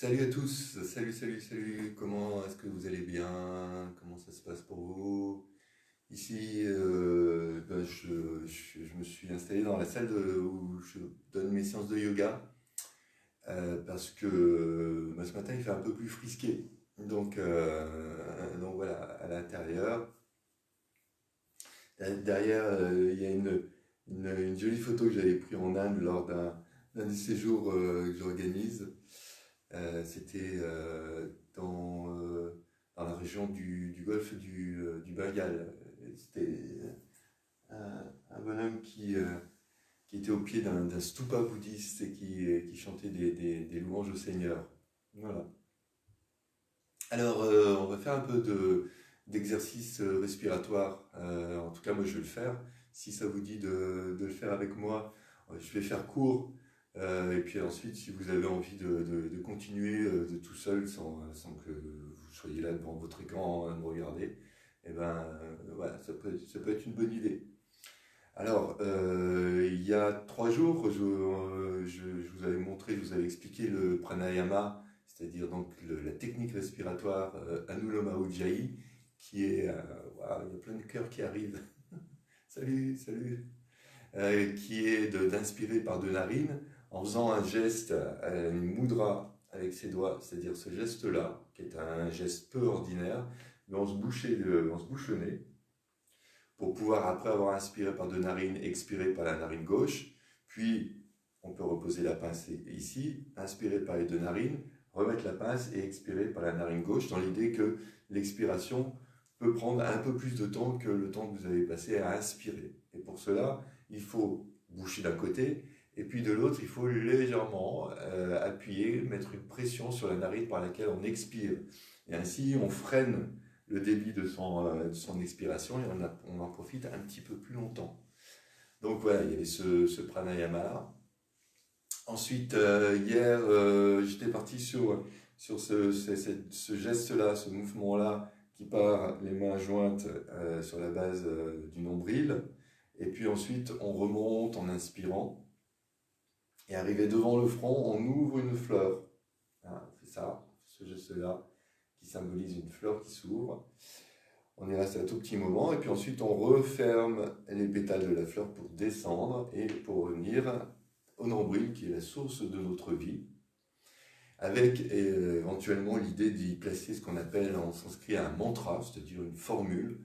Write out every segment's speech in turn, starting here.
Salut à tous, salut, comment est-ce que vous allez bien? Comment ça se passe pour vous? Ici, je me suis installé dans la salle où je donne mes séances de yoga parce que ce matin il fait un peu plus frisqué. Donc voilà, à l'intérieur. Derrière, il y a une jolie photo que j'avais prise en Inde lors d'un des séjours que j'organise. C'était dans la région du golfe du Bengale. C'était un bonhomme qui était au pied d'un stupa bouddhiste et qui chantait des louanges au Seigneur. Voilà. Alors, on va faire un peu d'exercice respiratoire. En tout cas, moi, je vais le faire. Si ça vous dit de le faire avec moi, je vais faire court. Et puis ensuite, si vous avez envie de continuer de tout seul sans que vous soyez là devant votre écran à me regarder, et ben voilà, ça peut être une bonne idée. Alors, il y a 3 jours, je vous avais montré, je vous avais expliqué le pranayama, c'est-à-dire donc la technique respiratoire Anuloma Ujjayi, qui est, waouh, il y a plein de cœurs qui arrivent. Salut. Qui est d'inspirer par deux narines en faisant un geste, une mudra avec ses doigts, c'est-à-dire ce geste-là, qui est un geste peu ordinaire, mais on se bouche le nez pour pouvoir, après avoir inspiré par deux narines, expirer par la narine gauche, puis on peut reposer la pince ici, inspirer par les deux narines, remettre la pince et expirer par la narine gauche, dans l'idée que l'expiration peut prendre un peu plus de temps que le temps que vous avez passé à inspirer. Et pour cela, il faut boucher d'un côté, et puis de l'autre, il faut légèrement appuyer, mettre une pression sur la narine par laquelle on expire. Et ainsi, on freine le débit de son expiration et on en profite un petit peu plus longtemps. Donc voilà, il y avait ce pranayama. Ensuite, hier, j'étais parti sur ce geste-là, ce mouvement-là, qui part les mains jointes sur la base du nombril. Et puis ensuite, on remonte en inspirant. Et arrivé devant le front, on ouvre une fleur. Hein, on fait ça, ce geste-là, qui symbolise une fleur qui s'ouvre. On y reste un tout petit moment, et puis ensuite on referme les pétales de la fleur pour descendre et pour revenir au nombril, qui est la source de notre vie, avec éventuellement l'idée d'y placer ce qu'on appelle en sanskrit un mantra, c'est-à-dire une formule,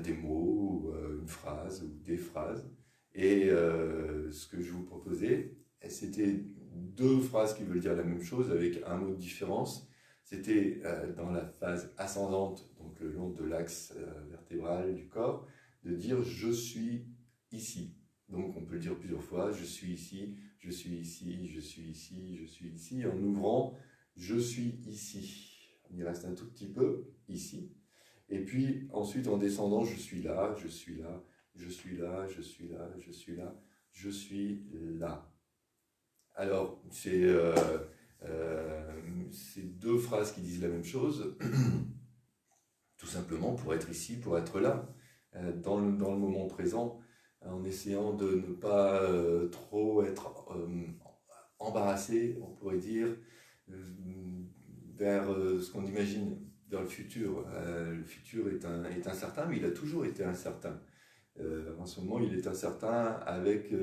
des mots, une phrase ou des phrases. Et ce que je vous proposais, c'était 2 phrases qui veulent dire la même chose avec un mot de différence. C'était dans la phase ascendante, donc le long de l'axe vertébral du corps, de dire je suis ici. Donc on peut le dire plusieurs fois, je suis ici, je suis ici, je suis ici, je suis ici, en ouvrant je suis ici. On y reste un tout petit peu, ici. Et puis ensuite en descendant, je suis là, je suis là, je suis là, je suis là, je suis là, je suis là. Alors, c'est 2 phrases qui disent la même chose, tout simplement pour être ici, pour être là, dans le moment présent, en essayant de ne pas trop être embarrassé, on pourrait dire, vers ce qu'on imagine, vers le futur. Le futur est incertain, mais il a toujours été incertain. En ce moment, il est incertain avec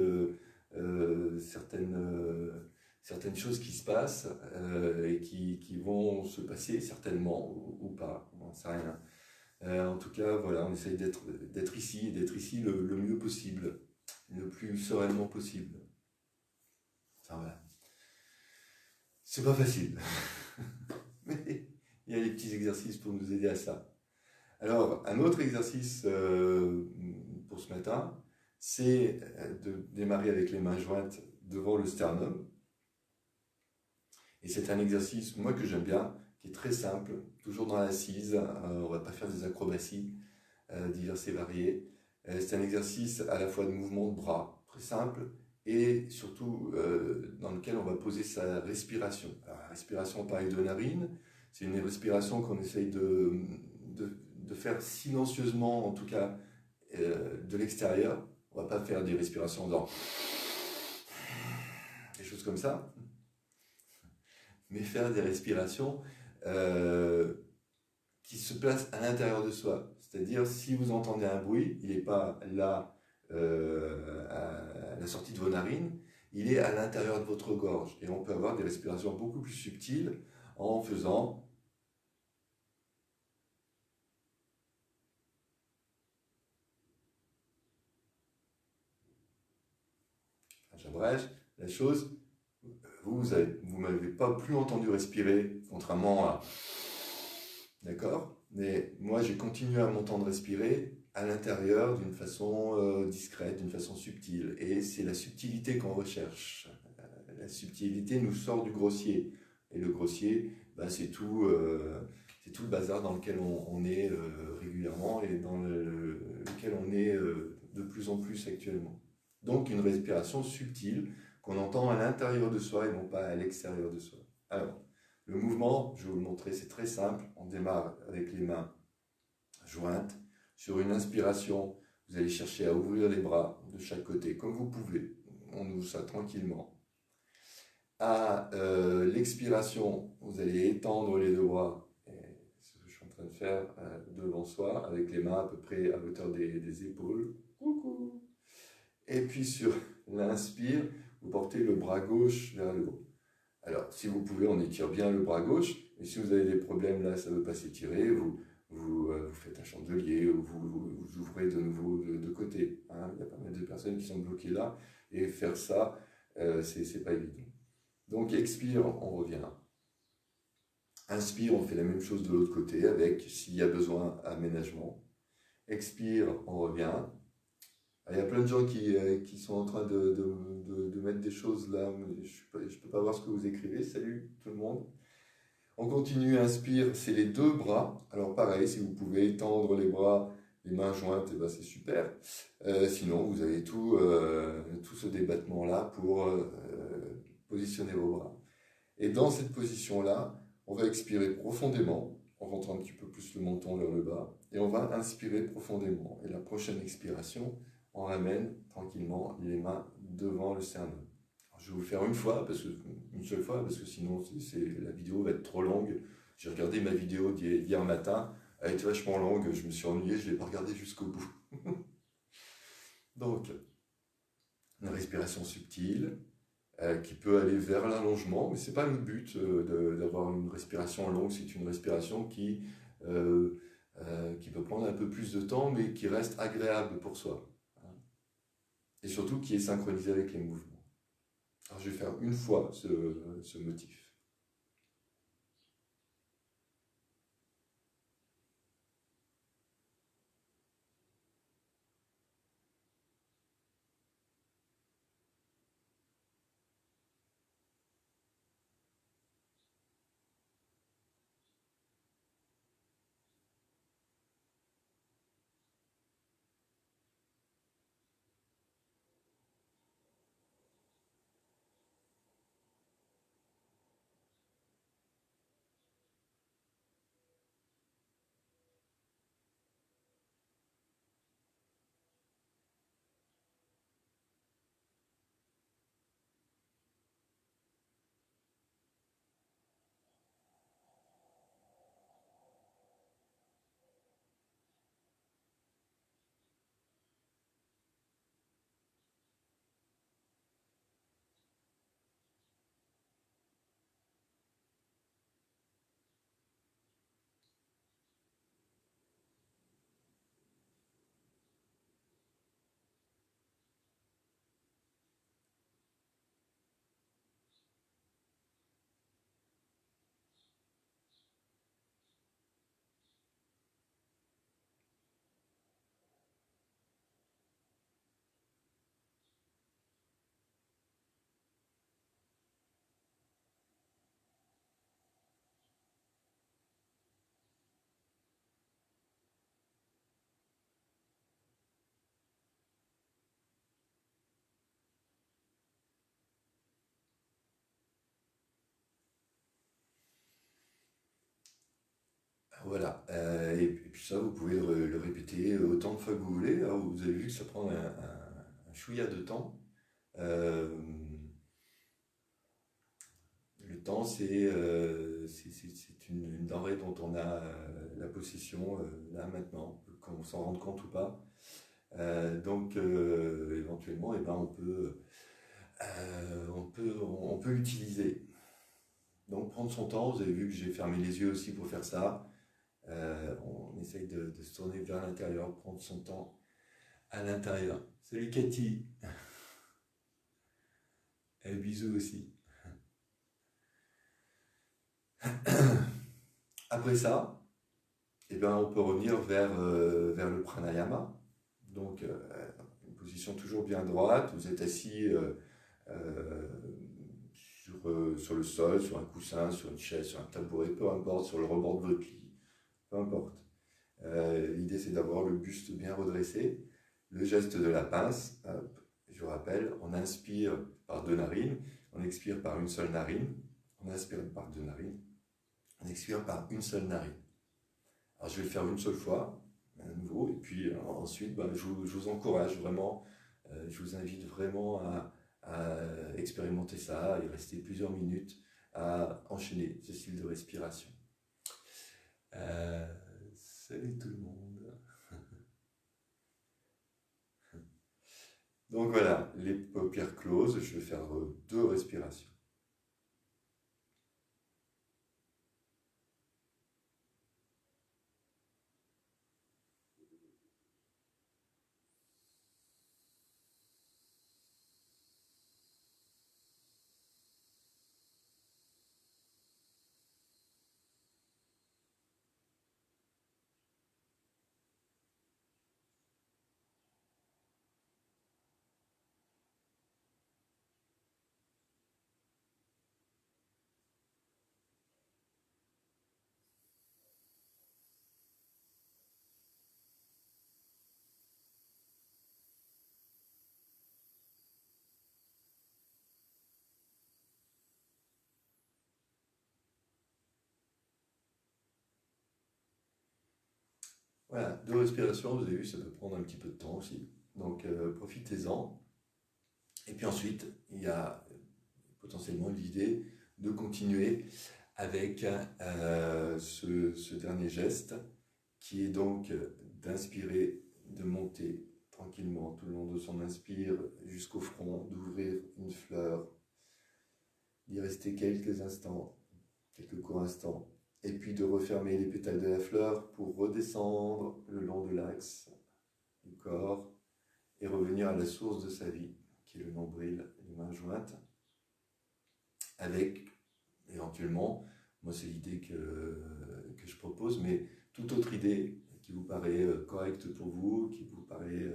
certaines choses qui se passent et qui vont se passer certainement ou pas, on n'en sait rien. En tout cas, voilà, on essaye d'être ici le mieux possible, le plus sereinement possible. Enfin voilà, c'est pas facile, mais il y a des petits exercices pour nous aider à ça. Alors, un autre exercice pour ce matin, c'est de démarrer avec les mains jointes devant le sternum. Et c'est un exercice, moi, que j'aime bien, qui est très simple, toujours dans l'assise. On ne va pas faire des acrobaties diverses et variées. C'est un exercice à la fois de mouvement de bras, très simple, et surtout dans lequel on va poser sa respiration. Alors, la respiration par les deux narines, c'est une respiration qu'on essaye de faire silencieusement, en tout cas de l'extérieur. On ne va pas faire des respirations dans des choses comme ça. mais faire des respirations euh, qui se placent à l'intérieur de soi. C'est-à-dire, si vous entendez un bruit, il n'est pas là à la sortie de vos narines, il est à l'intérieur de votre gorge. Et on peut avoir des respirations beaucoup plus subtiles en faisant... J'abrège la chose. Vous m'avez pas plus entendu respirer, contrairement à... D'accord? Mais moi, j'ai continué à m'entendre respirer à l'intérieur d'une façon discrète, d'une façon subtile. Et c'est la subtilité qu'on recherche. La subtilité nous sort du grossier. Et le grossier, bah, c'est tout le bazar dans lequel on est régulièrement et dans lequel on est de plus en plus actuellement. Donc une respiration subtile qu'on entend à l'intérieur de soi et non pas à l'extérieur de soi. Alors, le mouvement, je vais vous le montrer, c'est très simple. On démarre avec les mains jointes. Sur une inspiration, vous allez chercher à ouvrir les bras de chaque côté, comme vous pouvez. On ouvre ça tranquillement. À l'expiration, vous allez étendre les deux bras. C'est ce que je suis en train de faire devant soi, avec les mains à peu près à hauteur des épaules. Coucou. Et puis sur l'inspire, vous portez le bras gauche vers le haut. Alors, si vous pouvez, on étire bien le bras gauche. Et si vous avez des problèmes, là, ça ne veut pas s'étirer, vous faites un chandelier, ou vous ouvrez de nouveau de côté. Hein. Il y a pas mal de personnes qui sont bloquées là. Et faire ça, c'est pas évident. Donc, expire, on revient. Inspire, on fait la même chose de l'autre côté avec, s'il y a besoin, aménagement. Expire, on revient. Il y a plein de gens qui sont en train de mettre des choses là. Je ne peux pas voir ce que vous écrivez. Salut tout le monde. On continue, inspire, c'est les deux bras. Alors pareil, si vous pouvez étendre les bras, les mains jointes, eh ben c'est super. Sinon, vous avez tout ce débattement-là pour positionner vos bras. Et dans cette position-là, on va expirer profondément. On rentre un petit peu plus le menton vers le bas. Et on va inspirer profondément. Et la prochaine expiration, on ramène tranquillement les mains devant le sternum. Je vais vous le faire une seule fois, parce que sinon la vidéo va être trop longue. J'ai regardé ma vidéo d'hier matin, elle était vachement longue, je me suis ennuyé, je ne l'ai pas regardée jusqu'au bout. Donc, une respiration subtile qui peut aller vers l'allongement, mais ce n'est pas le but d'avoir une respiration longue, c'est une respiration qui peut prendre un peu plus de temps, mais qui reste agréable pour soi. Et surtout qui est synchronisé avec les mouvements. Alors je vais faire une fois ce motif. Voilà, et puis ça, vous pouvez le répéter autant de fois que vous voulez. Alors, vous avez vu que ça prend un chouïa de temps. Euh, Le temps, c'est une denrée dont on a la possession là maintenant, qu'on s'en rende compte ou pas. Donc éventuellement, eh ben, on peut l'utiliser. Donc prendre son temps, vous avez vu que j'ai fermé les yeux aussi pour faire ça. On essaye de se tourner vers l'intérieur, prendre son temps à l'intérieur. Salut Cathy. Et bisous aussi. Après ça, eh ben, on peut revenir vers le pranayama. Donc, une position toujours bien droite. Vous êtes assis euh, sur le sol, sur un coussin, sur une chaise, sur un tabouret, peu importe, sur le rebord de votre lit, peu importe. L'idée, c'est d'avoir le buste bien redressé. Le geste de la pince, hop, je vous rappelle, on inspire par deux narines, on expire par une seule narine, on inspire par deux narines, on expire par une seule narine. Alors je vais le faire une seule fois, à nouveau, et puis ensuite, je vous encourage vraiment, je vous invite vraiment à expérimenter ça et rester plusieurs minutes à enchaîner ce style de respiration. Salut tout le monde. Donc voilà, les paupières closes, je vais faire deux respirations. Voilà, deux respirations, vous avez vu, ça peut prendre un petit peu de temps aussi. Donc profitez-en. Et puis ensuite, il y a potentiellement l'idée de continuer avec ce dernier geste qui est donc d'inspirer, de monter tranquillement tout le long de son inspire jusqu'au front, d'ouvrir une fleur, d'y rester quelques instants, quelques courts instants, et puis de refermer les pétales de la fleur pour redescendre le long de l'axe du corps et revenir à la source de sa vie, qui est le nombril, les mains jointes, avec éventuellement, moi c'est l'idée que je propose, mais toute autre idée qui vous paraît correcte pour vous, qui vous paraît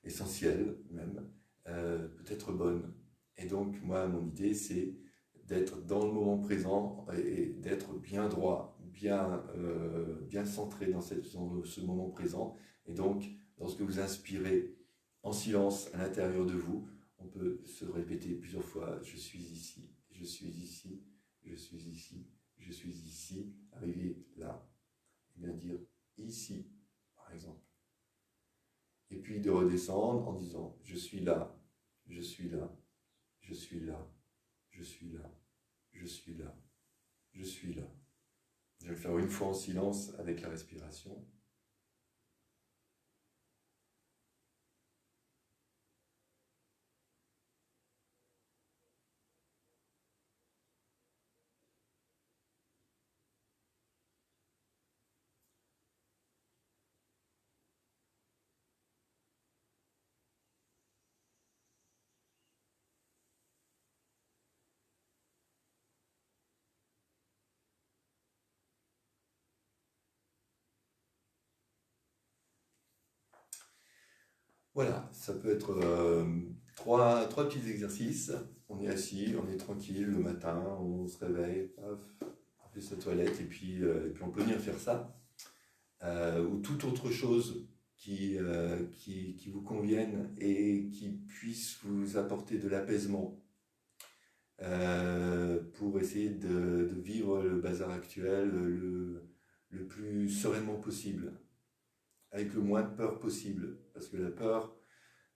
essentielle même, peut être bonne. Et donc moi, mon idée, c'est d'être dans le moment présent et d'être bien droit, bien centré dans ce moment présent. Et donc, lorsque vous inspirez en silence à l'intérieur de vous, on peut se répéter plusieurs fois, je suis ici, je suis ici, je suis ici, je suis ici, arriver là, et bien dire ici, par exemple. Et puis de redescendre en disant je suis là, je suis là, je suis là, je suis là, je suis là, je suis là. Je vais le faire une fois en silence avec la respiration. Voilà, ça peut être trois petits exercices. On est assis, on est tranquille le matin, on se réveille, paf, on fait sa toilette et puis on peut venir faire ça. Ou toute autre chose qui vous convienne et qui puisse vous apporter de l'apaisement pour essayer de vivre le bazar actuel le plus sereinement possible, avec le moins de peur possible. Parce que la peur,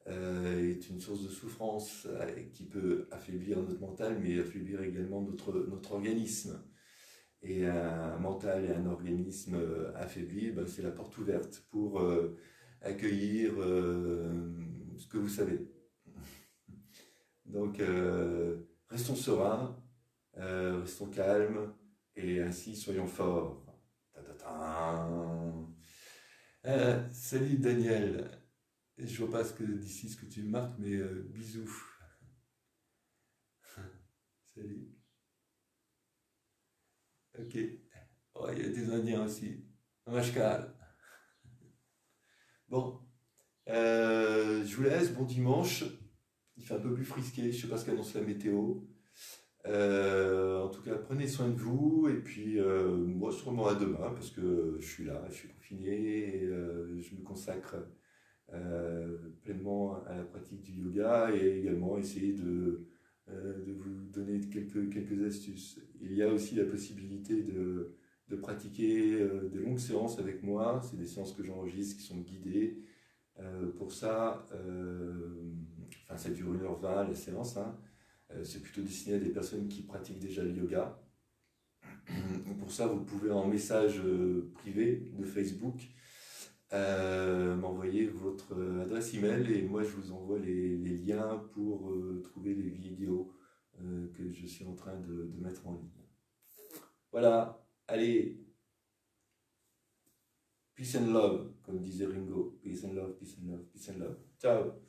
est une source de souffrance qui peut affaiblir notre mental, mais affaiblir également notre organisme. Et un mental et un organisme affaibli, ben, c'est la porte ouverte pour accueillir ce que vous savez. Donc, restons sereins, restons calmes, et ainsi soyons forts. Ta-ta-ta. Salut Daniel, je vois pas d'ici ce que tu marques, mais bisous. Salut. Ok. Oh, il y a des Indiens aussi. Namaskar. Bon, je vous laisse, bon dimanche. Il fait un peu plus frisqué, je sais pas ce qu'annonce la météo. En tout cas, prenez soin de vous et puis moi sûrement à demain parce que je suis là, je suis confiné et je me consacre pleinement à la pratique du yoga et également essayer de vous donner quelques astuces. Il y a aussi la possibilité de pratiquer des longues séances avec moi, c'est des séances que j'enregistre qui sont guidées. Pour ça, enfin, ça dure 1h20 la séance, hein. C'est plutôt destiné à des personnes qui pratiquent déjà le yoga. Pour ça, vous pouvez en message privé de Facebook m'envoyer votre adresse email et moi je vous envoie les liens pour trouver les vidéos que je suis en train de mettre en ligne. Voilà, allez, peace and love, comme disait Ringo. Peace and love, peace and love, peace and love. Ciao.